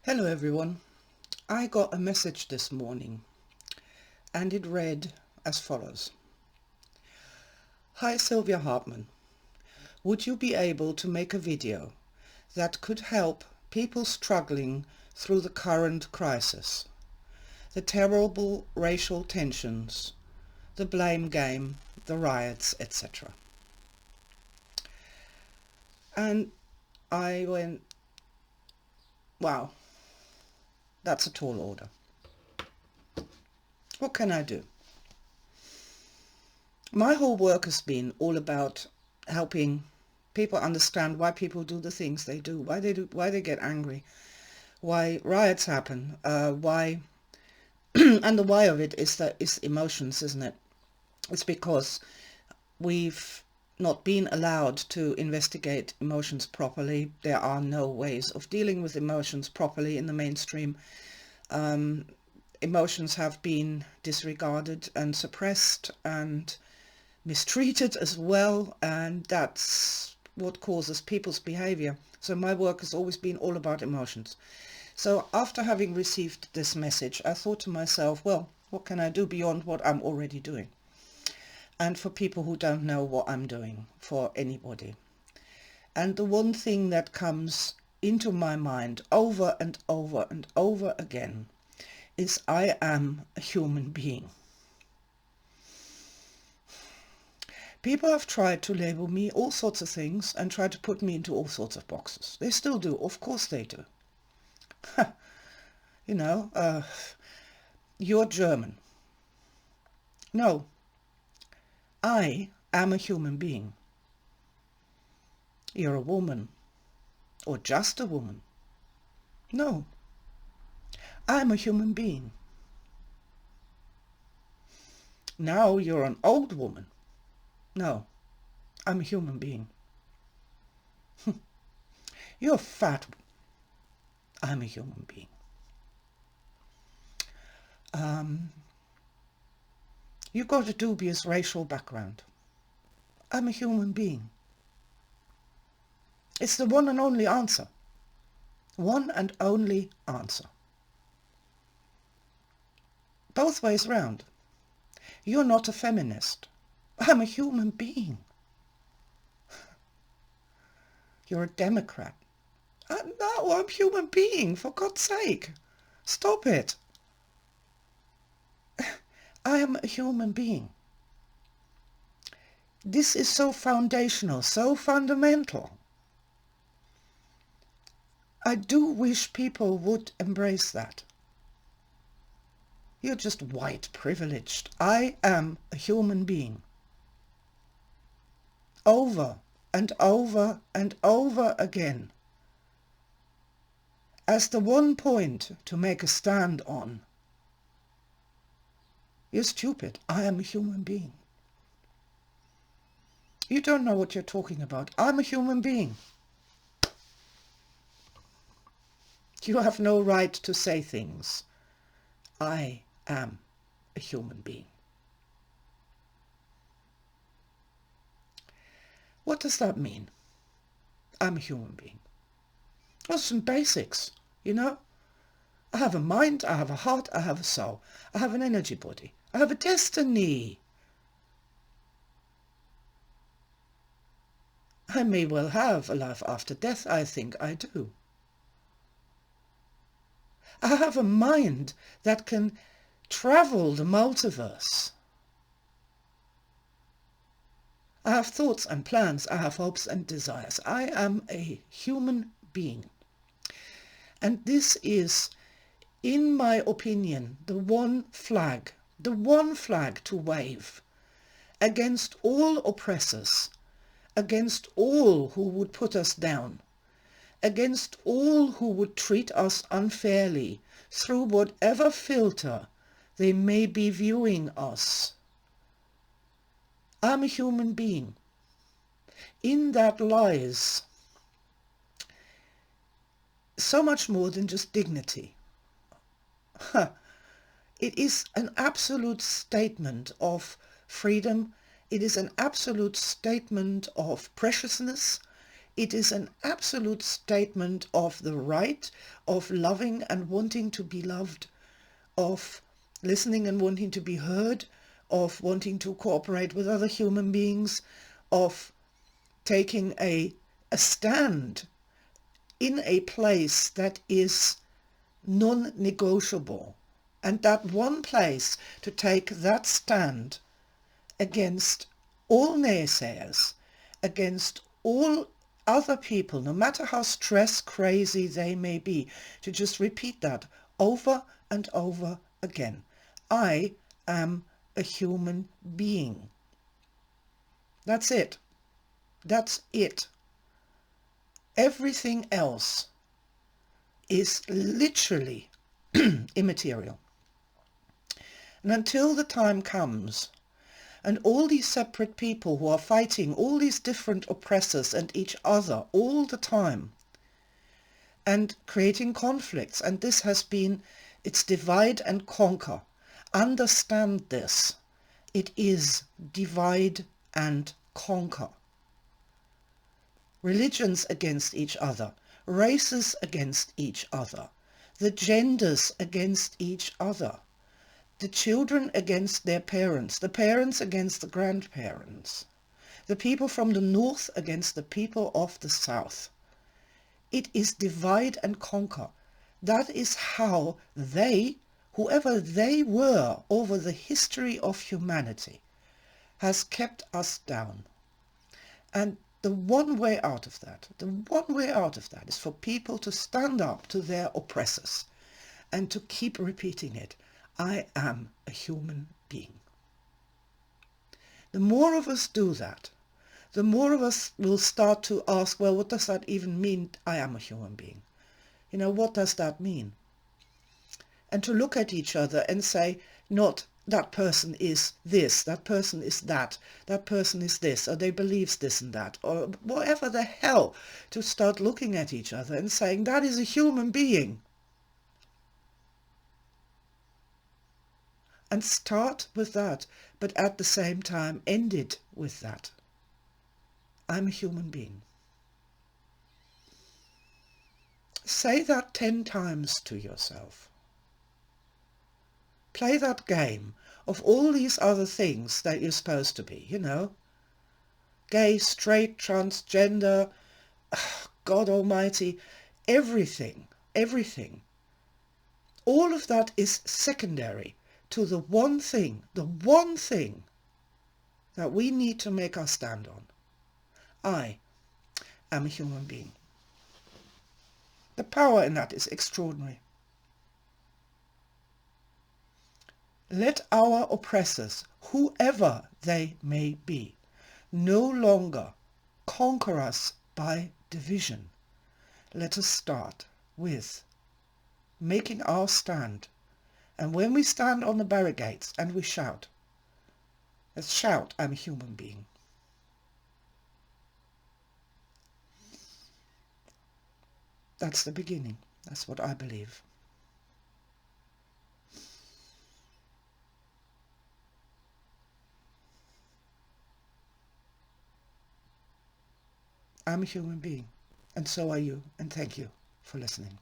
Hello everyone. I got a message this morning and it read as follows. Hi Sylvia Hartman. Would you be able to make a video that could help people struggling through the current crisis, the terrible racial tensions, the blame game, the riots, etc. And I went, wow, that's a tall order. What can I do? My whole work has been all about helping people understand why people do the things they do, why they get angry, why riots happen, why, and the why of it is emotions, isn't it? It's because we've not been allowed to investigate emotions properly. There are no ways of dealing with emotions properly in the mainstream. Emotions have been disregarded and suppressed and mistreated as well, and that's what causes people's behavior. So my work has always been all about emotions. So after having received this message, I thought to myself, well, what can I do beyond what I'm already doing? And for people who don't know what I'm doing, for anybody. And the one thing that comes into my mind over and over and over again is I am a human being. People have tried to label me all sorts of things and tried to put me into all sorts of boxes. They still do, of course they do. You know, you're German. No, I am a human being. You're a woman, or just a woman. No, I'm a human being. Now you're an old woman. No, I'm a human being. You're fat. I'm a human being. You've got a dubious racial background. I'm a human being. It's the one and only answer. One and only answer. Both ways round. You're not a feminist. I'm a human being. You're a Democrat. No, I'm a human being, for God's sake. Stop it. I am a human being. This is so foundational, so fundamental. I do wish people would embrace that. You're just white privileged. I am a human being. Over and over and over again. As the one point to make a stand on. You're stupid. I am a human being. You don't know what you're talking about. I'm a human being. You have no right to say things. I am a human being. What does that mean? I'm a human being. Well, some basics, you know? I have a mind, I have a heart, I have a soul. I have an energy body. I have a destiny. I may well have a life after death, I think I do. I have a mind that can travel the multiverse. I have thoughts and plans, I have hopes and desires. I am a human being. And this is, in my opinion, the one flag to wave against all oppressors, against all who would put us down, against all who would treat us unfairly through whatever filter they may be viewing us. I'm a human being. In that lies so much more than just dignity. It is an absolute statement of freedom. It is an absolute statement of preciousness. It is an absolute statement of the right of loving and wanting to be loved, of listening and wanting to be heard, of wanting to cooperate with other human beings, of taking a stand in a place that is non-negotiable. And that one place to take that stand against all naysayers, against all other people, no matter how stress crazy they may be, to just repeat that over and over again. I am a human being. That's it. That's it. Everything else is literally immaterial. And until the time comes and all these separate people who are fighting all these different oppressors and each other all the time and creating conflicts, and this has been, it's divide and conquer. Understand this. It is divide and conquer. Religions against each other, races against each other, the genders against each other, the children against their parents, the parents against the grandparents, the people from the north against the people of the south. It is divide and conquer. That is how they, whoever they were over the history of humanity, has kept us down. And the one way out of that is for people to stand up to their oppressors and to keep repeating it. I am a human being. The more of us do that, the more of us will start to ask, well, what does that even mean, I am a human being? You know, what does that mean? And to look at each other and say, not that person is this, that person is that person is this, or they believes this and that, or whatever the hell, to start looking at each other and saying, that is a human being. And start with that, but at the same time end it with that. I'm a human being. Say that 10 times to yourself. Play that game of all these other things that you're supposed to be, you know. Gay, straight, transgender, God almighty, everything. All of that is secondary to the one thing that we need to make our stand on. I am a human being. The power in that is extraordinary. Let our oppressors, whoever they may be, no longer conquer us by division. Let us start with making our stand. And when we stand on the barricades and we shout, let's shout, I'm a human being. That's the beginning. That's what I believe. I'm a human being, and so are you, and thank you for listening.